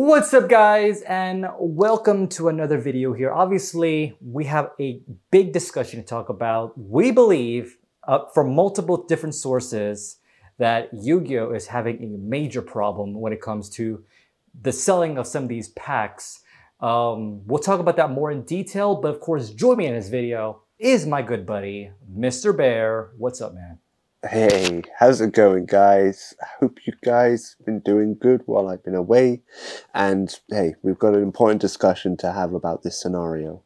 What's up, guys, and welcome to another video here. Obviously, we have a big discussion to talk about. We believe from multiple different sources that Yu-Gi-Oh! Is having a major problem when it comes to the selling of some of these packs. We'll talk about that more in detail, but of course, join me in this video is my good buddy, Mr. Bear. What's up, man? Hey, how's it going, guys? I hope you guys been doing good while I've been away. And hey, we've got an important discussion to have about this scenario.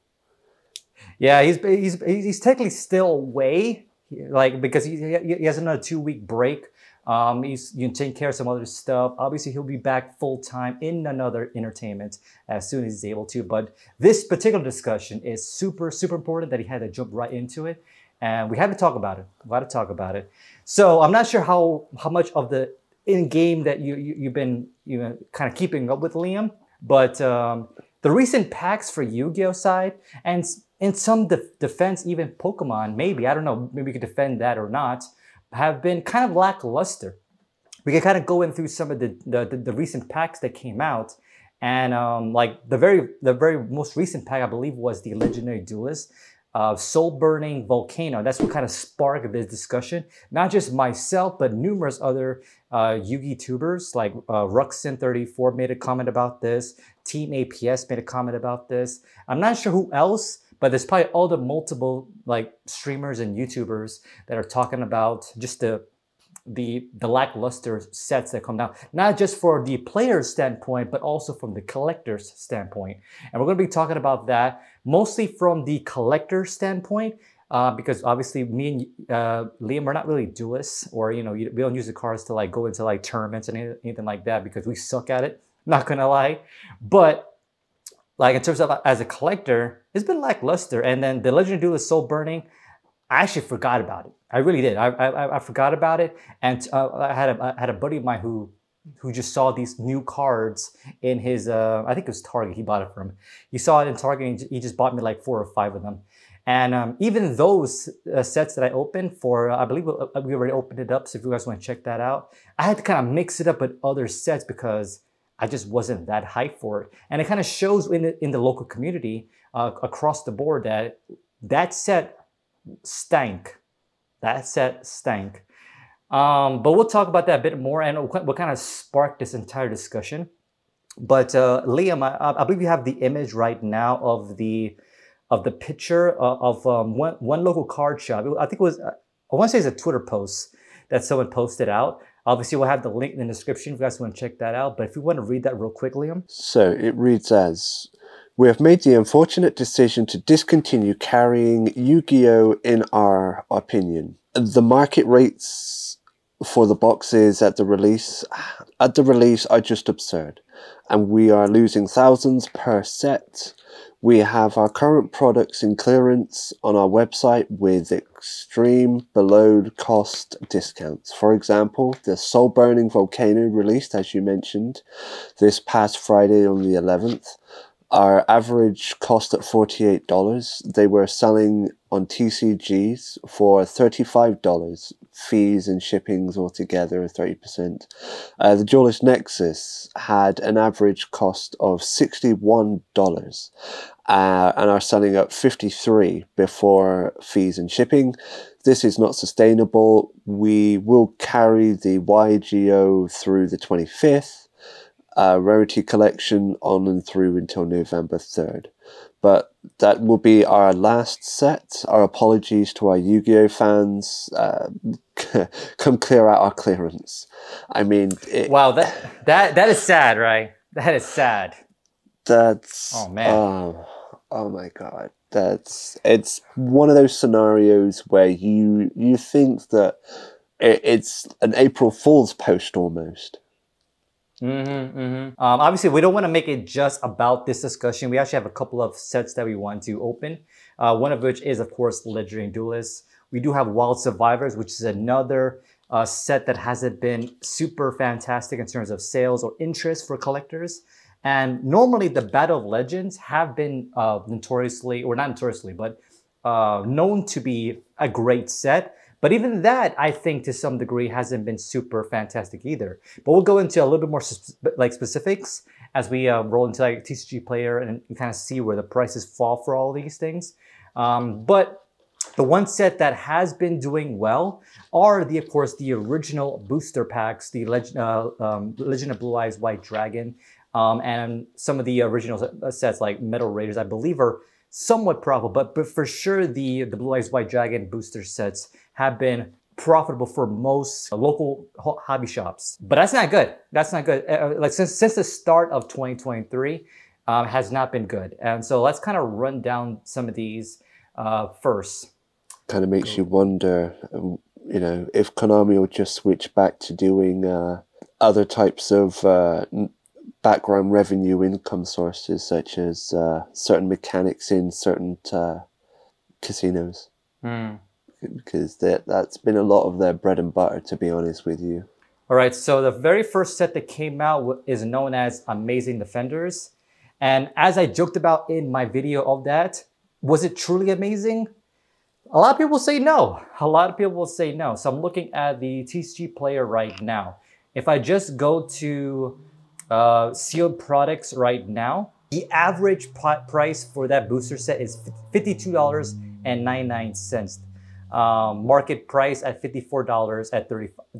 Yeah, he's technically still away, because he has another 2-week break. He's taking care of some other stuff. Obviously, he'll be back full time in another entertainment as soon as he's able to. But this particular discussion is super important that he had to jump right into it. And we had to talk about it. We had to talk about it. So I'm not sure how much of the in-game that you've been kind of keeping up with, Liam. But the recent packs for Yu-Gi-Oh side, and in some defense, even Pokemon, maybe, I don't know, maybe we could defend that or not, have been kind of lackluster. We can kind of go in through some of the recent packs that came out. And like the very most recent pack, I believe, was the Legendary Duelist. Soul Burning Volcano. That's what kind of sparked this discussion. Not just myself, but numerous other Yu-Gi tubers like Ruxin34 made a comment about this. Team APS made a comment about this. I'm not sure who else, but there's probably all the multiple streamers and YouTubers that are talking about just the lackluster sets that come down, not just for the player's standpoint, but also from the collector's standpoint. And we're going to be talking about that mostly from the collector standpoint, because obviously me and Liam are not really duelists, or we don't use the cards to go into tournaments and anything like that because we suck at it. Not gonna lie, but in terms of as a collector, it's been lackluster. And then the Legendary Duelist Soul Burning, I actually forgot about it. I really did. I forgot about it, and I had a buddy of mine who just saw these new cards in his I think it was Target. He bought it from. He saw it in Target, and he just bought me like 4 or 5 of them. And even those sets that I opened for, I believe we already opened it up. So if you guys want to check that out, I had to kind of mix it up with other sets because I just wasn't that hyped for it. And it kind of shows in the local community across the board that set stank. That set stank. But we'll talk about that a bit more, and what kind of sparked this entire discussion. But Liam, I believe you have the image right now of the picture of one local card shop. I think it was, I want to say it's a Twitter post that someone posted out. Obviously, we'll have the link in the description if you guys want to check that out. But if you want to read that real quick, Liam. So it reads as, "We have made the unfortunate decision to discontinue carrying Yu-Gi-Oh! In our opinion. The market rates for the boxes at the release are just absurd, and we are losing thousands per set. We have our current products in clearance on our website with extreme below cost discounts. For example, the Soul Burning Volcano released, as you mentioned, this past Friday on the 11th. Our average cost at $48. They were selling on TCGs for $35. Fees and shippings altogether are 30%. The Duelist Nexus had an average cost of $61 and are selling at $53 before fees and shipping. This is not sustainable. We will carry the YGO through the 25th. Rarity collection on and through until November 3rd. But that will be our last set. Our apologies to our Yu-Gi-Oh fans. Come clear out our clearance." I mean, Wow, that is sad, right? That is sad. That's, oh man. Oh my god. It's one of those scenarios where you think that it's an April Fool's post almost. Obviously, we don't want to make it just about this discussion. We actually have a couple of sets that we want to open. One of which is, of course, Legendary Duelist. We do have Wild Survivors, which is another set that hasn't been super fantastic in terms of sales or interest for collectors. And normally, the Battle of Legends have been notoriously, or not notoriously, but known to be a great set. But even that, I think, to some degree, hasn't been super fantastic either. But we'll go into a little bit more specifics as we roll into like TCG Player and kind of see where the prices fall for all these things. But the one set that has been doing well are of course, the original booster packs, the Legend of Blue Eyes White Dragon, and some of the original sets like Metal Raiders, I believe, are somewhat profitable. But for sure, the Blue Eyes White Dragon booster sets have been profitable for most local hobby shops. But that's not good. That's not good. Like since the start of 2023, has not been good. And so let's kind of run down some of these first. Kind of makes you wonder, you know, if Konami will just switch back to doing other types of background revenue income sources, such as certain mechanics in certain casinos. Because that's been a lot of their bread and butter, to be honest with you. All right, so the very first set that came out is known as Amazing Defenders. And as I joked about in my video of that, was it truly amazing? A lot of people say no. A lot of people will say no. So I'm looking at the TCG Player right now. If I just go to sealed products right now, the average price for that booster set is $52.99. Market price at $54 at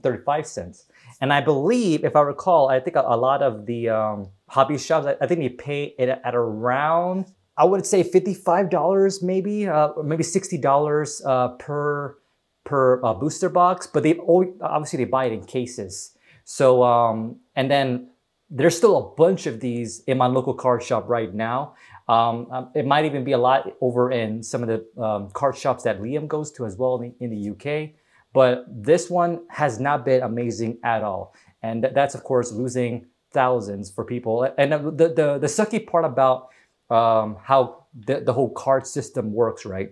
35 cents. And I believe, if I recall, I think a lot of the hobby shops, I think they pay it at around, I would say $55 maybe, maybe $60 per booster box, but obviously they buy it in cases. So, and then there's still a bunch of these in my local card shop right now. It might even be a lot over in some of the card shops that Liam goes to as well in the UK. But this one has not been amazing at all. And that's, of course, losing thousands for people. And the sucky part about how the whole card system works, right?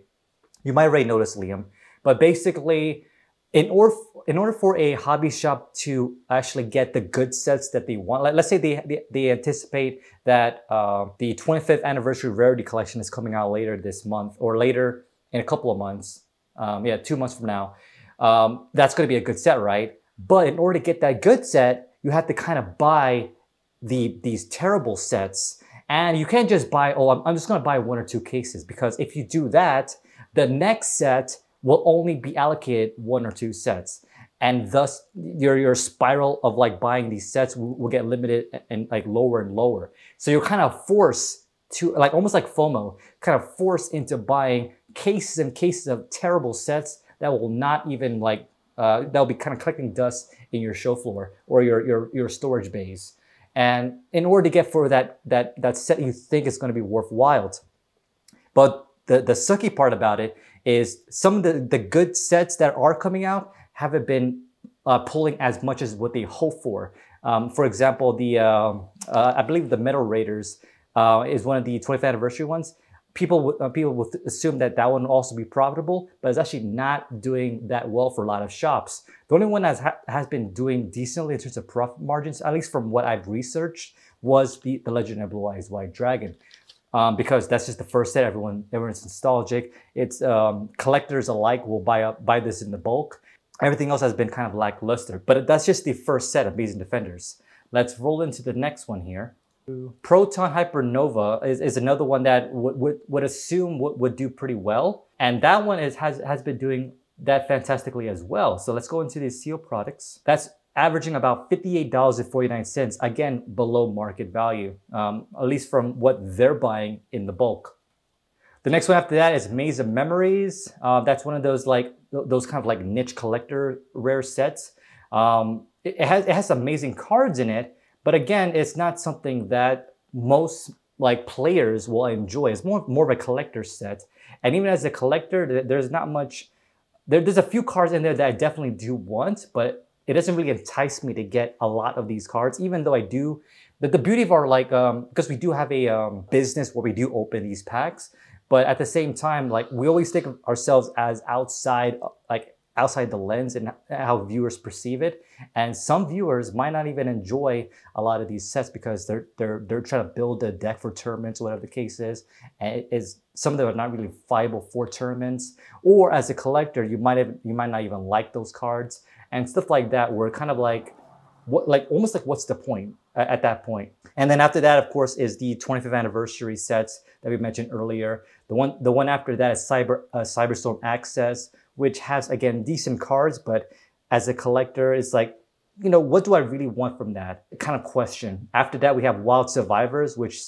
You might already notice, Liam, but basically, in order for a hobby shop to actually get the good sets that they want, let's say they anticipate that the 25th anniversary rarity collection is coming out later this month or later in a couple of months, 2 months from now, that's going to be a good set, right? But in order to get that good set, you have to kind of buy these terrible sets. And you can't just buy, oh, I'm just going to buy 1 or 2 cases, because if you do that, the next set will only be allocated 1 or 2 sets. And thus your spiral of like buying these sets will get limited and like lower and lower. So you're kind of forced to, like almost like FOMO, kind of forced into buying cases and cases of terrible sets that will not even like, that'll be kind of collecting dust in your show floor or your storage bays. And in order to get for that set you think is going to be worthwhile. But the sucky part about it is some of the good sets that are coming out haven't been pulling as much as what they hope for. For example, I believe the Metal Raiders is one of the 25th anniversary ones. People will assume that one will also be profitable, but it's actually not doing that well for a lot of shops. The only one that has been doing decently in terms of profit margins, at least from what I've researched, was the Legend of Blue Eyes White Dragon. Because that's just the first set. Everyone's nostalgic. It's collectors alike will buy this in the bulk. Everything else has been kind of lackluster. But that's just the first set of Amazing Defenders. Let's roll into the next one here. Proton Hypernova is another one that would assume would do pretty well. And that one has been doing that fantastically as well. So let's go into these seal products. That's averaging about $58.49, again, below market value, at least from what they're buying in the bulk. The next one after that is Maze of Memories. That's one of those those kind of like niche collector rare sets. It has amazing cards in it, but again, it's not something that most like players will enjoy. It's more of a collector set. And even as a collector, there's not much, there's a few cards in there that I definitely do want, but it doesn't really entice me to get a lot of these cards, even though I do. The beauty of our because we do have a business where we do open these packs, but at the same time, like we always think of ourselves as outside the lens and how viewers perceive it. And some viewers might not even enjoy a lot of these sets because they're trying to build a deck for tournaments, whatever the case is. And some of them are not really viable for tournaments. Or as a collector, you might not even like those cards and stuff like that. Where kind of like almost like what's the point? at that point. And then after that, of course, is the 25th anniversary sets that we mentioned earlier. The one after that is Cyberstorm Access, which has, again, decent cards, but as a collector, it's like, you know, what do I really want from that kind of question. After that, we have Wild Survivors, which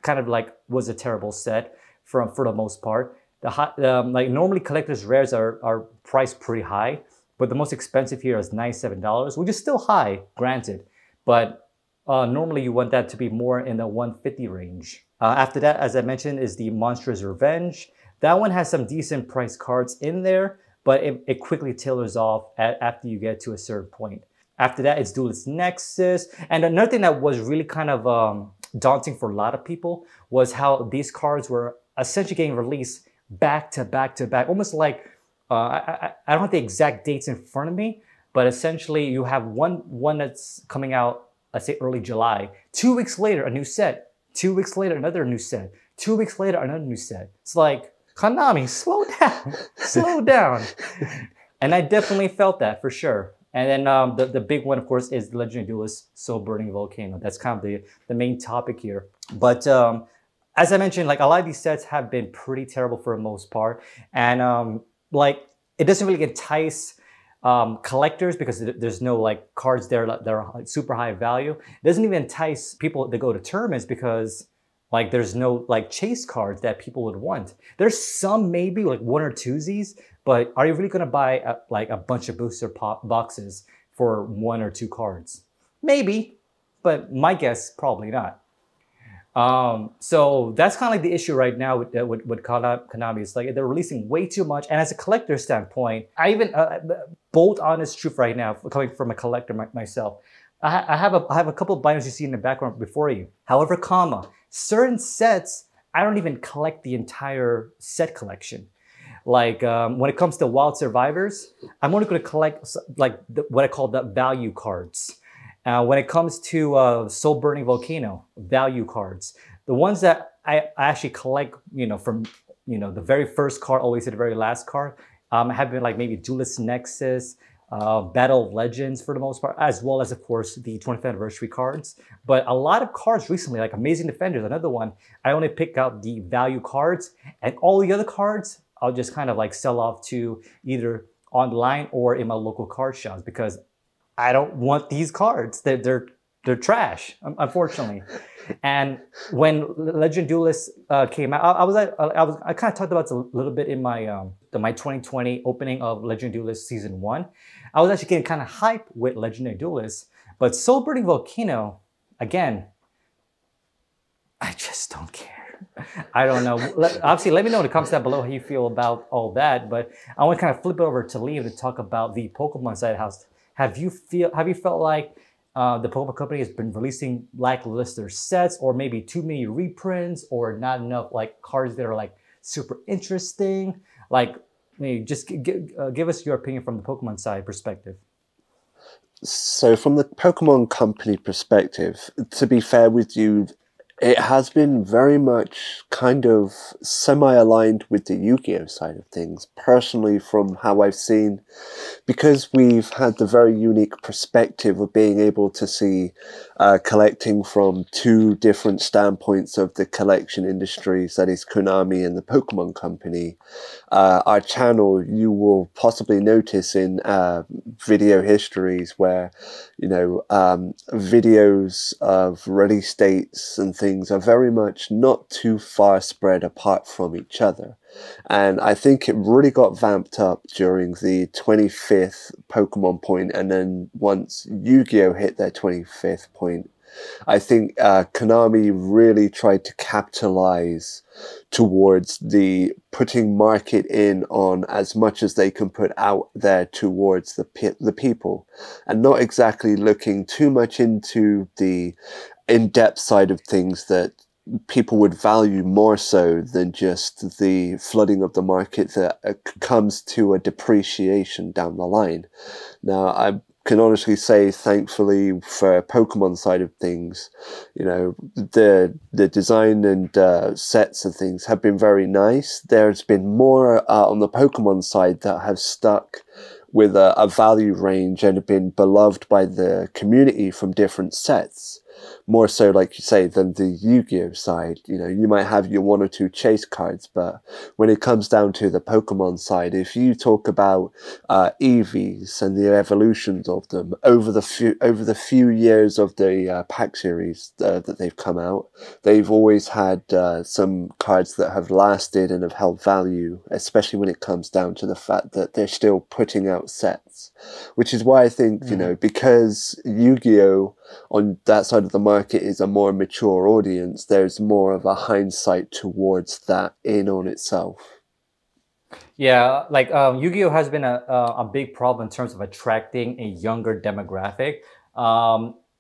kind of like was a terrible set for the most part. Like normally collectors rares are priced pretty high, but the most expensive here is $97, which is still high, granted, but normally you want that to be more in the 150 range. After that, as I mentioned, is the Monstrous Revenge. That one has some decent price cards in there, but it quickly tailors off after you get to a certain point. After that, it's Duelist Nexus. And another thing that was really kind of daunting for a lot of people was how these cards were essentially getting released back to back to back, almost like, I don't have the exact dates in front of me, but essentially you have one that's coming out, let's say early July. 2 weeks later, a new set. 2 weeks later, another new set. 2 weeks later, another new set. It's like, Konami, slow down, slow down. And I definitely felt that for sure. And then the big one, of course, is the Legendary Duelist Soul Burning Volcano. That's kind of the main topic here. But as I mentioned, like a lot of these sets have been pretty terrible for the most part. And like it doesn't really entice collectors because there's no like cards there that are like super high value. It doesn't even entice people to go to tournaments because like there's no like chase cards that people would want. There's some maybe like one or twosies, but are you really going to buy like a bunch of booster boxes for 1 or 2 cards? Maybe, but my guess, probably not. So that's kind of like the issue right now with Konami. It's like they're releasing way too much. And as a collector standpoint, I even, bold honest truth right now, coming from a collector myself, I have a couple of binders you see in the background before you. However, certain sets, I don't even collect the entire set collection. Like when it comes to Wild Survivors, I'm only going to collect like what I call the value cards. When it comes to Soul Burning Volcano, value cards, the ones that I actually collect, you know, from the very first card always to the very last card, have been like maybe Duelist Nexus, Battle of Legends for the most part, as well as of course the 25th anniversary cards. But a lot of cards recently, like Amazing Defenders, another one, I only pick out the value cards, and all the other cards I'll just kind of like sell off to either online or in my local card shops because I don't want these cards. They're trash, unfortunately. And when Legend Duelist came out, I kind of talked about it a little bit in my my 2020 opening of Legend Duelist Season 1. I was actually getting kind of hyped with Legendary Duelist, but Soul Burning Volcano, again, I just don't care. I don't know. Obviously, let me know in the comments down below how you feel about all that. But I want to kind of flip it over to Liam to talk about the Pokemon side of the house. Have you felt like the Pokemon company has been releasing lackluster sets, or maybe too many reprints, or not enough like cards that are like super interesting? Like, maybe just give us your opinion from the Pokemon side perspective. So from the Pokemon company perspective, to be fair with you, it has been very much kind of semi-aligned with the Yu-Gi-Oh side of things. Personally, from how I've seen, because we've had the very unique perspective of being able to see collecting from 2 different standpoints of the collection industries, that is Konami and the Pokemon company, our channel, you will possibly notice in video histories where, videos of release dates and things are very much not too far spread apart from each other. And I think it really got vamped up during the 25th Pokemon point, and then once Yu-Gi-Oh hit their 25th point, I think Konami really tried to capitalize towards the putting market in on as much as they can put out there towards the people, and not exactly looking too much into the in-depth side of things that people would value more so than just the flooding of the market that comes to a depreciation down the line. Now, I can honestly say, thankfully, for Pokemon side of things, the design and sets and things have been very nice. There's been more on the Pokemon side that have stuck with a value range and have been beloved by the community from different sets. more so, like you say, than the Yu-Gi-Oh side. You know, you might have your one or two chase cards, but when it comes down to the Pokemon side, if you talk about EVs and the evolutions of them over the few years of the pack series that they've come out, they've always had some cards that have lasted and have held value, especially when it comes down to the fact that they're still putting out sets, which is why I think, you know, because Yu-Gi-Oh on that side of the market is a more mature audience, there's more of a hindsight towards that in on itself. Yeah, like Yu-Gi-Oh has been a big problem in terms of attracting a younger demographic.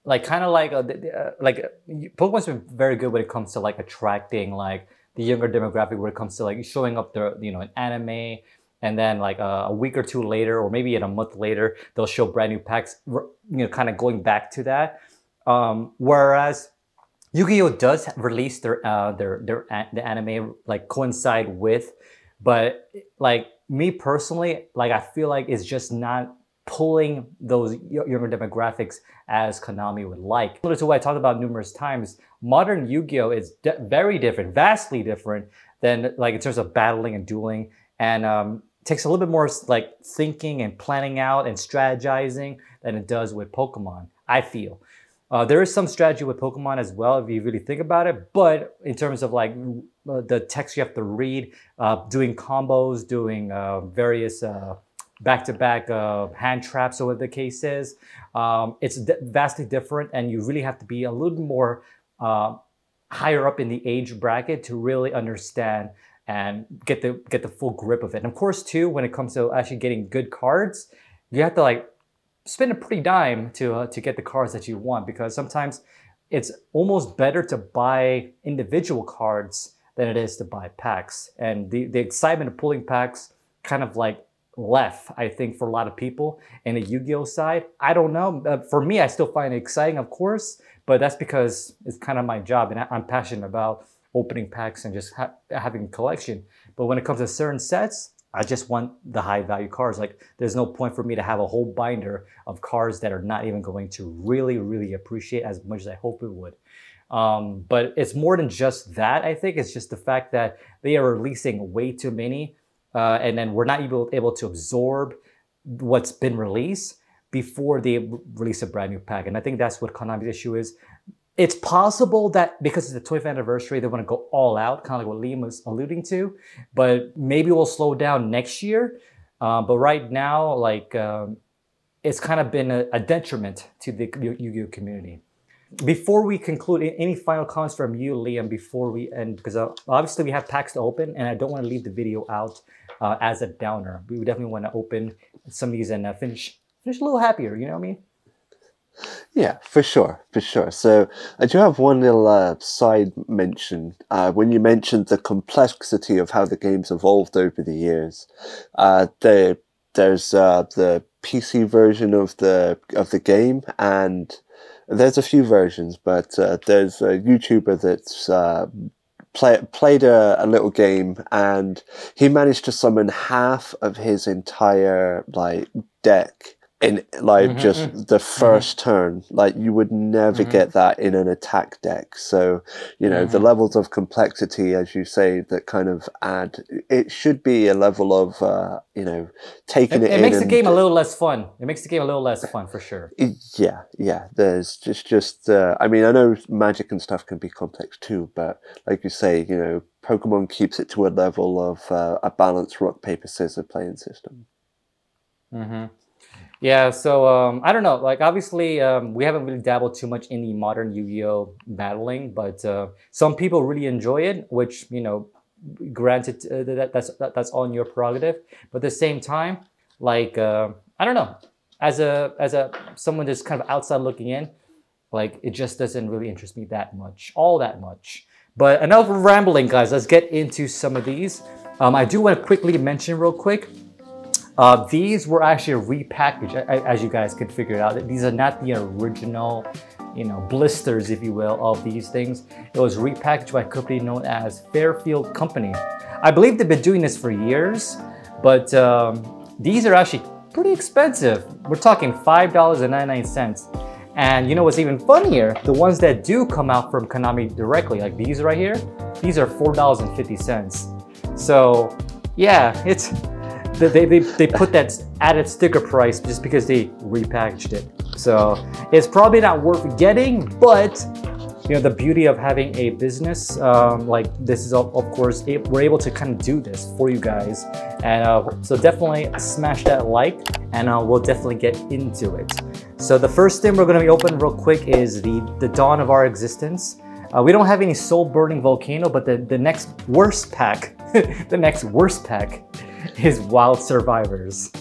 Like kind of like Pokemon's been very good when it comes to like attracting like the younger demographic, when it comes to like showing up their, you know, an anime, and then like a week or two later, or maybe in a month later, they'll show brand new packs, you know, kind of going back to that. Whereas Yu-Gi-Oh does release the anime like coincide with, but like me personally, like I feel like it's just not pulling those younger demographics as Konami would like. Similar to what I talked about numerous times, modern Yu-Gi-Oh is very different, vastly different than like in terms of battling and dueling, and takes a little bit more like thinking and planning out and strategizing than it does with Pokemon, I feel. There is some strategy with Pokemon as well, if you really think about it, but in terms of like the text you have to read, doing combos, doing various back-to-back hand traps, or whatever the case is, it's vastly different, and you really have to be a little more higher up in the age bracket to really understand and get the full grip of it. And of course, too, when it comes to actually getting good cards, you have to like spend a pretty dime to get the cards that you want, because sometimes it's almost better to buy individual cards than it is to buy packs. And the excitement of pulling packs kind of like left, I think, for a lot of people in the Yu-Gi-Oh side. I don't know. For me, I still find it exciting, of course, but that's because it's kind of my job, and I'm passionate about opening packs and just having a collection. But when it comes to certain sets, I just want the high value cards. Like, there's no point for me to have a whole binder of cards that are not even going to really appreciate as much as I hope it would. But it's more than just that, I think. It's just the fact that they are releasing way too many, and then we're not able to absorb what's been released before they release a brand new pack. And I think that's what Konami's issue is. It's possible that because it's the 20th anniversary, they want to go all out, kind of like what Liam was alluding to, but maybe we'll slow down next year. But right now, like, it's kind of been a detriment to the Yu-Gi-Oh community. Before we conclude, any final comments from you, Liam, before we end? Because obviously we have packs to open, and I don't want to leave the video out as a downer. We definitely want to open some of these and finish a little happier, you know what I mean? Yeah, for sure, for sure. So I do have one little side mention. When you mentioned the complexity of how the game's evolved over the years, there's the PC version of the game, and there's a few versions, but there's a YouTuber that's played a little game, and he managed to summon half of his entire like deck in like just the first turn. Like, you would never get that in an attack deck. So, you know, the levels of complexity, as you say, that kind of add, it should be a level of you know, taking it in. It makes the game a little less fun. It makes the game a little less fun, for sure. Yeah. There's just I mean, I know Magic and stuff can be complex too, but like you say, you know, Pokemon keeps it to a level of a balanced rock, paper, scissors playing system. Yeah, so I don't know, like, obviously we haven't really dabbled too much in the modern Yu-Gi-Oh battling, but some people really enjoy it, which, you know, granted, that's on your prerogative. But at the same time, like, I don't know, as someone that's kind of outside looking in, like, it just doesn't really interest me all that much. But enough rambling, guys. Let's get into some of these. I do want to quickly mention real quick, these were actually repackaged, as you guys could figure it out. These are not the original, you know, blisters, if you will, of these things. It was repackaged by a company known as Fairfield Company. I believe they've been doing this for years, but these are actually pretty expensive. We're talking $5.99. And you know what's even funnier? The ones that do come out from Konami directly, like these right here, these are $4.50. So yeah, it's they put that added sticker price just because they repackaged it. So it's probably not worth getting, but you know, the beauty of having a business like this is, of course, we're able to kind of do this for you guys. And so definitely smash that like, and we'll definitely get into it. So the first thing we're going to be opening real quick is the dawn of our existence. We don't have any soul burning volcano, but the next worst pack, the next worst pack is Wild Survivors.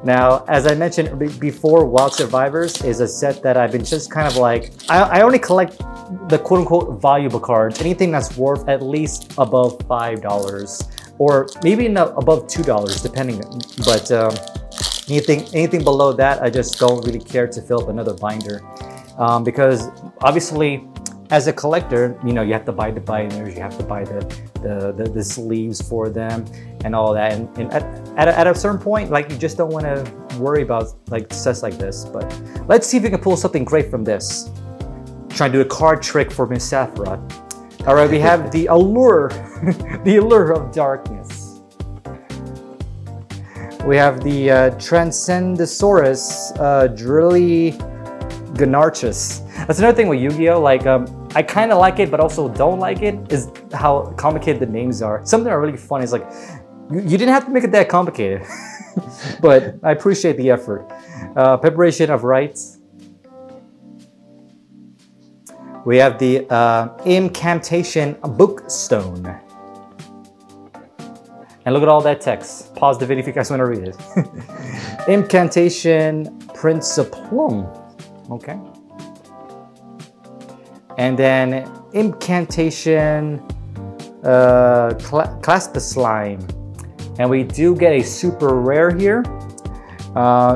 Now, as I mentioned before, Wild Survivors is a set that I've been just kind of like, I only collect the quote-unquote valuable cards, anything that's worth at least above $5 or maybe above $2 depending, but anything below that, I just don't really care to fill up another binder because obviously as a collector, you know, you have to buy the binders, you have to buy the sleeves for them and all that, and at a certain point, like, you just don't want to worry about like sets like this. But let's see if we can pull something great from this. Trying to do a card trick for Miss Saffron. All right, we have the Allure, the Allure of Darkness. We have the Transcendosaurus Drilly Ganarchus. That's another thing with Yu-Gi-Oh! Like, I kind of like it, but also don't like it, is how complicated the names are. Something that are really funny is like, you didn't have to make it that complicated, but I appreciate the effort. Preparation of Rites. We have the Incantation Bookstone. And look at all that text. Pause the video if you guys want to read it. Incantation Principlum. Okay. And then Incantation Clasp Slime. And we do get a super rare here.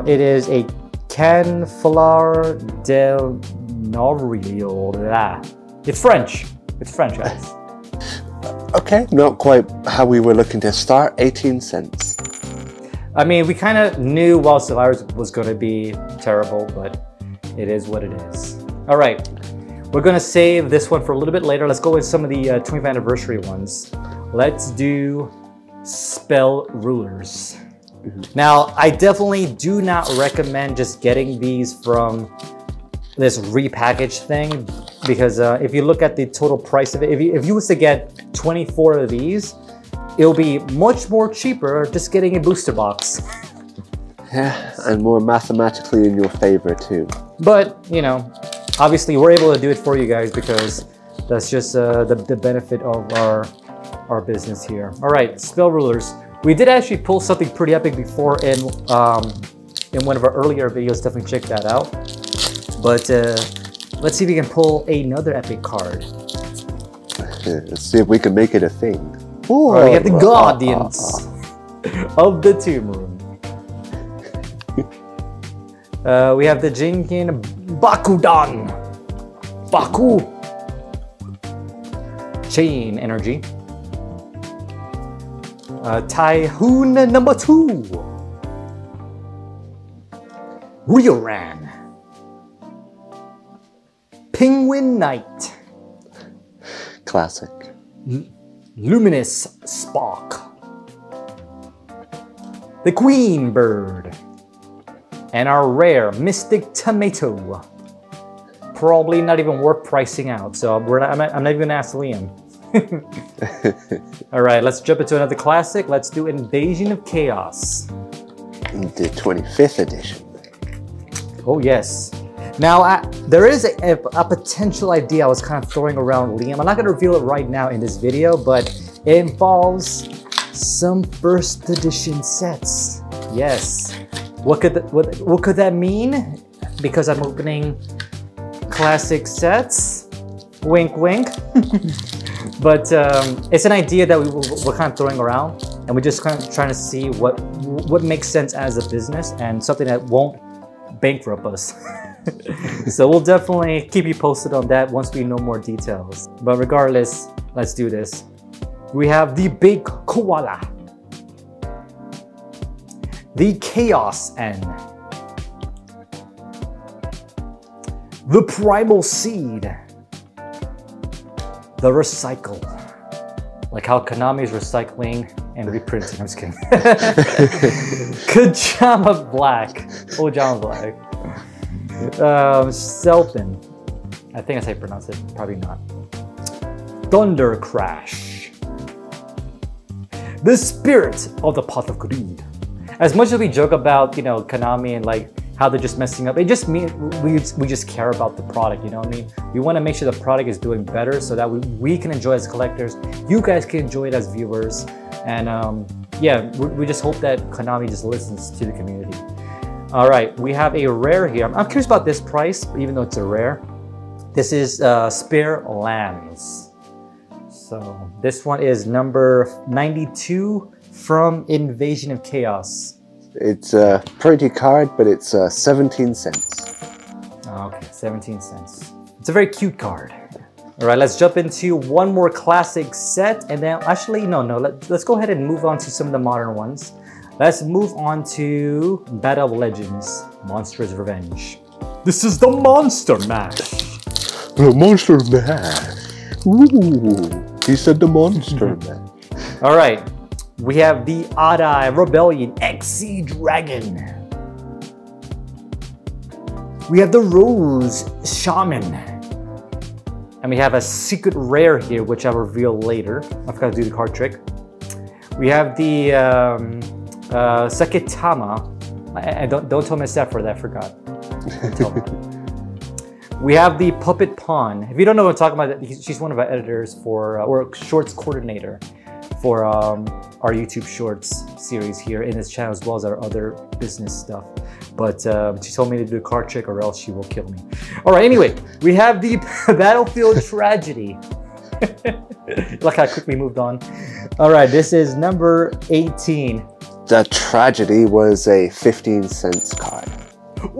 It is a Canflar del Noriola. It's French. It's French, guys. Okay, not quite how we were looking to start. 18 cents. I mean, we kind of knew Wild Survivors was going to be terrible, but it is what it is. All right, we're going to save this one for a little bit later. Let's go with some of the 20th anniversary ones. Let's do Spell Rulers. Now, I definitely do not recommend just getting these from this repackaged thing, because if you look at the total price of it, if you was to get 24 of these, it'll be much more cheaper just getting a booster box. Yeah, and more mathematically in your favor too. But, you know, obviously we're able to do it for you guys because that's just the benefit of our business here. All right, Spell Rulers. We did actually pull something pretty epic before in one of our earlier videos. Definitely check that out. But let's see if we can pull another epic card. Let's see if we can make it a thing. All right, we have the Guardians of the Tomb Room. We have the Jinkin Bakudan. Baku. Chain Energy. Typhoon number 2. Rioran. Penguin Knight. Classic. Luminous Spark. The Queen Bird. And our rare Mystic Tomato. Probably not even worth pricing out, so I'm not even going to ask Liam. All right, let's jump into another classic. Let's do Invasion of Chaos. The 25th edition. Oh, yes. Now, there is a potential idea I was kind of throwing around, Liam. I'm not going to reveal it right now in this video, but it involves some first edition sets. Yes. What could that mean? Because I'm opening classic sets. Wink, wink. But it's an idea that we're kind of throwing around, and we're just kind of trying to see what makes sense as a business and something that won't bankrupt us. So we'll definitely keep you posted on that once we know more details. But regardless, let's do this. We have the Big Koala, the Chaos N, The Primal Seed. The Recycle. Like how Konami is recycling and reprinting. I'm just kidding. Kajama Black. Ojama Black. Selpin. I think that's how you pronounce it. Probably not. Thunder Crash. The Spirit of the Pot of Greed. As much as we joke about, you know, Konami and like how they're just messing up, it just means we just care about the product, you know what I mean? We want to make sure the product is doing better so that we can enjoy it as collectors, you guys can enjoy it as viewers, and yeah, we just hope that Konami just listens to the community. All right, we have a rare here. I'm curious about this price, even though it's a rare. This is Spare Lands. So this one is number 92 from Invasion of Chaos. It's a pretty card, but it's 17 cents. Okay, 17 cents. It's a very cute card. All right, let's jump into one more classic set, and then actually, no, let's go ahead and move on to some of the modern ones. Let's move on to Battle of Legends, Monster's Revenge. This is the Monster Mash. The Monster Mash. Ooh, he said the Monster Mash. All right. We have the Odd-Eye Rebellion XC Dragon. We have the Rose Shaman. And we have a secret rare here, which I'll reveal later. I forgot to do the card trick. We have the Sekitama. And don't tell me Steph for that, I forgot. Don't tell me. We have the Puppet Pawn. If you don't know what I'm talking about, she's one of our editors for, or shorts coordinator for our YouTube Shorts series here in this channel, as well as our other business stuff. But she told me to do a card trick or else she will kill me. All right, anyway, we have the Battlefield Tragedy. Look how quickly moved on. All right, this is number 18. The Tragedy was a 15 cents card.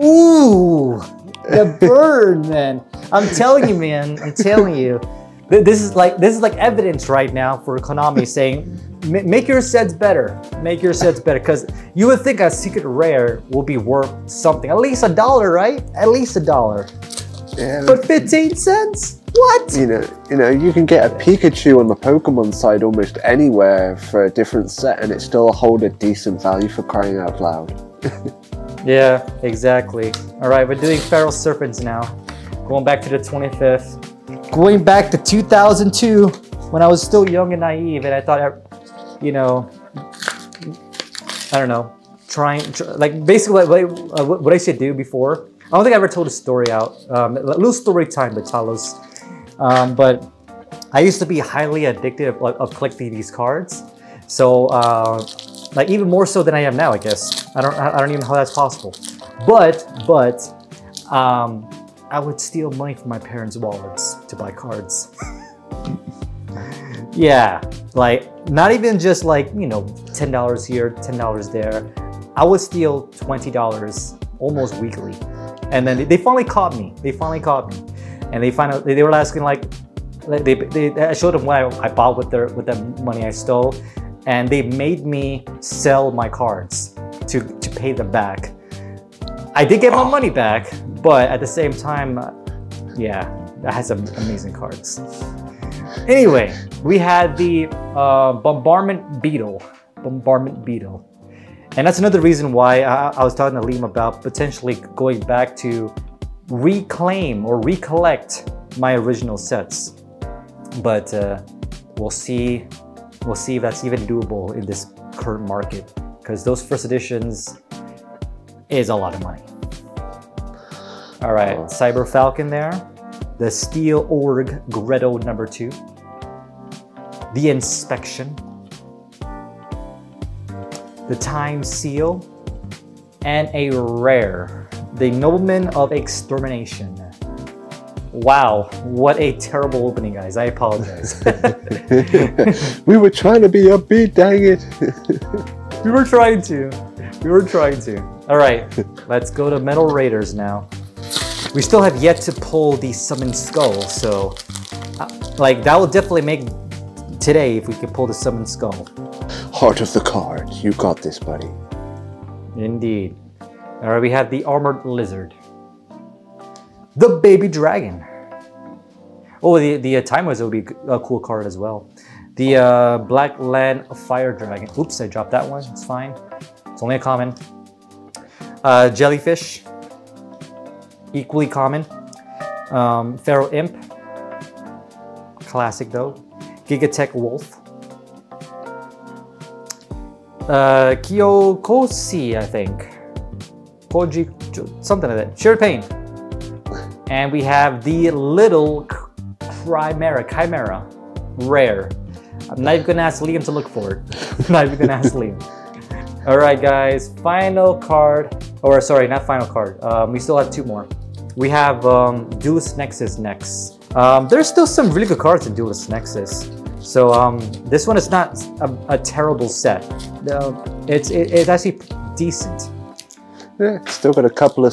Ooh, the burn, man. I'm telling you, man. I'm telling you. This is like evidence right now for Konami saying, make your sets better. Make your sets better, because you would think a secret rare will be worth something, at least $1, right? At least $1. Yeah, but 15 cents? What? You know, you can get a Pikachu on the Pokemon side almost anywhere for a different set, and it still hold a decent value, for crying out loud. Yeah, exactly. All right, we're doing Feral Serpents now. Going back to the 25th. Going back to 2002, when I was still young and naive, and I thought, you know, I don't know, like basically what I should do before. I don't think I ever told a story out. A little story time with Talos. But I used to be highly addicted of collecting these cards. So, like even more so than I am now, I guess. I don't even know how that's possible. But I would steal money from my parents' wallets to buy cards. Yeah, like not even just like, you know, $10 here, $10 there. I would steal $20 almost weekly. And then they finally caught me. They finally caught me. And they were asking like I showed them what I bought with the money I stole, and they made me sell my cards to pay them back. I did get my money back, but at the same time, yeah, I had some amazing cards. Anyway, we had the Bombardment Beetle. And that's another reason why I was talking to Liam about potentially going back to reclaim or recollect my original sets. But we'll see if that's even doable in this current market, because those first editions is a lot of money. All right, Cyber Falcon there, the Steel Org Gredo #2, the Inspection, the Time Seal, and a rare, the Nobleman of Extermination. Wow, what a terrible opening, guys. I apologize. We were trying to be upbeat, dang it. We were trying to. All right, let's go to Metal Raiders now. We still have yet to pull the Summoned Skull, so like that will definitely make today if we could pull the Summoned Skull. Heart of the card, you got this, buddy. Indeed. All right, we have the Armored Lizard, The Baby Dragon. Oh, the timers would be a cool card as well. The Black Land Fire Dragon. Oops, I dropped that one. It's fine. It's only a common. Jellyfish. Equally common. Feral Imp. Classic though. Gigatech Wolf. Kyokoshi, I think. Koji, something like that. Sure Pain. And we have the little Chimera. Rare. I'm not even gonna ask Liam to look for it. I'm not even gonna ask Liam. Alright guys, final card. Or sorry, not final card. We still have two more. We have Duelist Nexus next. There's still some really good cards in Duelist Nexus. So this one is not a terrible set. It's actually decent. Yeah, still got a couple of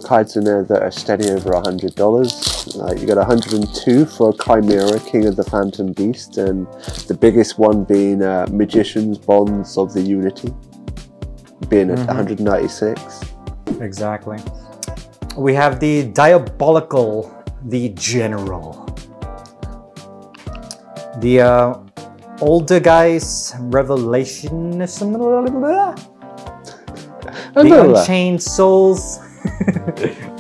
cards in there that are steady over $100. You got 102 for Chimera, King of the Phantom Beast, and the biggest one being Magician's Bonds of the Unity, being at 196. Exactly. We have the Diabolical, the General. The Older Guys Revelation. The Unchained Souls.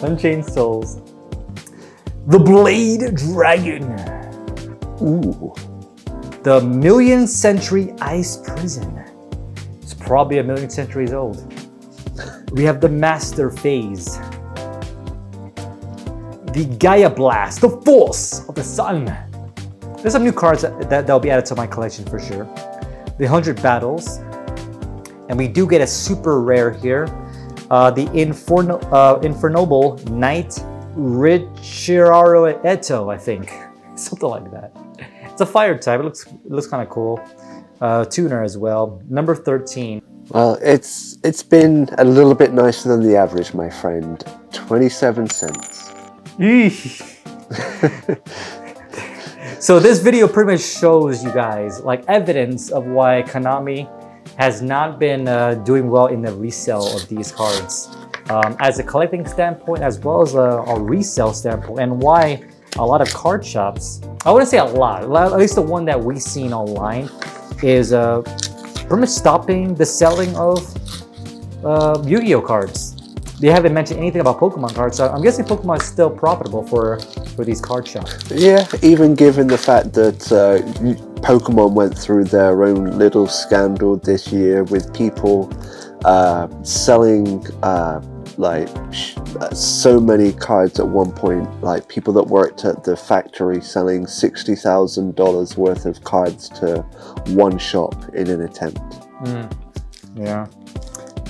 Unchained Souls. The Blade Dragon. Ooh. The Million Century Ice Prison. It's probably 1,000,000 centuries old. We have the Master Phase. The Gaia Blast. The Force of the Sun. There's some new cards that'll be added to my collection for sure. The 100 Battles. And we do get a super rare here. The Infernoble Knight Richiraro Eto, I think. Something like that. It's a fire type. It looks kind of cool. Tuner as well. Number 13. Well, it's been a little bit nicer than the average, my friend. 27 cents. So this video pretty much shows you guys like evidence of why Konami has not been doing well in the resale of these cards as a collecting standpoint as well as a resale standpoint, and why a lot of card shops, I wouldn't say a lot, at least the one that we've seen online, is pretty much stopping the selling of Yu-Gi-Oh cards. They haven't mentioned anything about Pokemon cards, so I'm guessing Pokemon is still profitable for these card shops. Yeah, even given the fact that Pokemon went through their own little scandal this year with people selling so many cards at one point, like people that worked at the factory selling $60,000 worth of cards to one shop in an attempt. Yeah.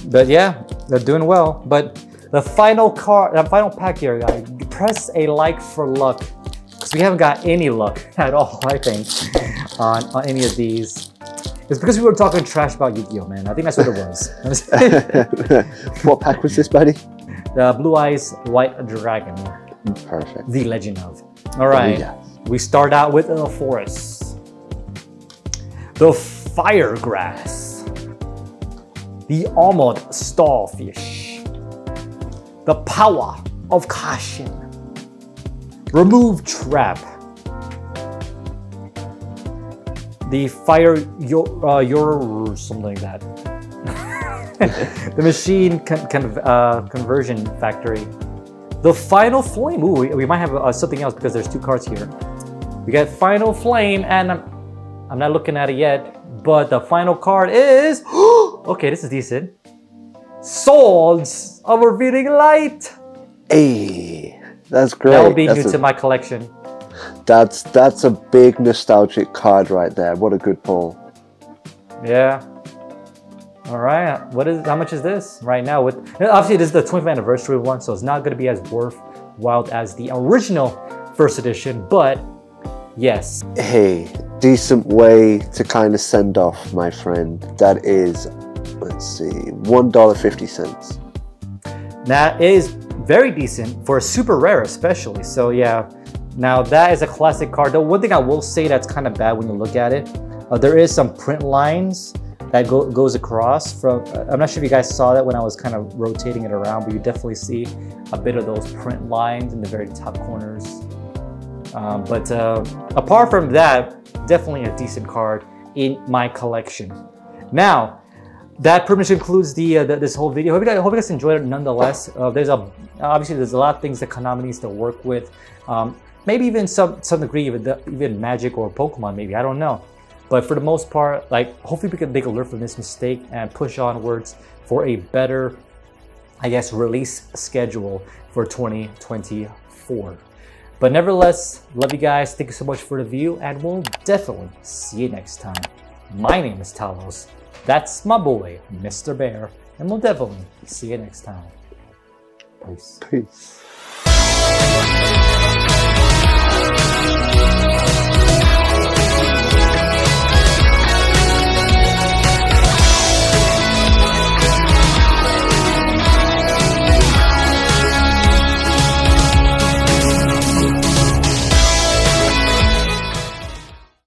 But yeah, they're doing well. But the final pack here, guys, press a like for luck, because we haven't got any luck at all, I think, on any of these. It's because we were talking trash about Yu-Gi-Oh, man. I think that's what it was. What pack was this, buddy? The Blue Eyes White Dragon. Perfect. The Legend of. All right. Yeah. We start out with the Forest. The Firegrass. The Armored Starfish. The Power of Caution. Remove Trap. The Fire your something like that. The Machine Conversion Factory. The Final Flame. Ooh, we might have something else because there's two cards here. We got Final Flame, and I'm not looking at it yet, but the final card is okay, this is decent. Swords of Revealing Light. Hey, that's great. That will be new to my collection. That's a big nostalgic card right there. What a good pull. Yeah. All right. How much is this right now? Obviously, this is the 20th anniversary one, so it's not going to be as worthwhile as the original first edition. But yes. Hey, decent way to kind of send off, my friend. That is, let's see, $1.50. That is very decent for a super rare, especially. So yeah. Now that is a classic card. The one thing I will say that's kind of bad when you look at it, there is some print lines that goes across from, I'm not sure if you guys saw that when I was kind of rotating it around, but you definitely see a bit of those print lines in the very top corners. But apart from that, definitely a decent card in my collection. Now, that pretty much concludes this whole video. Hope you guys enjoyed it nonetheless. Obviously there's a lot of things that Konami needs to work with. Maybe even some degree of even Magic or Pokemon, maybe, I don't know. But for the most part, like, hopefully we can take a learn from this mistake and push onwards for a better, I guess, release schedule for 2024. But nevertheless, love you guys. Thank you so much for the view, and we'll definitely see you next time. My name is Talos. That's my boy, Mr. Bear, and we'll definitely see you next time. Peace. Peace.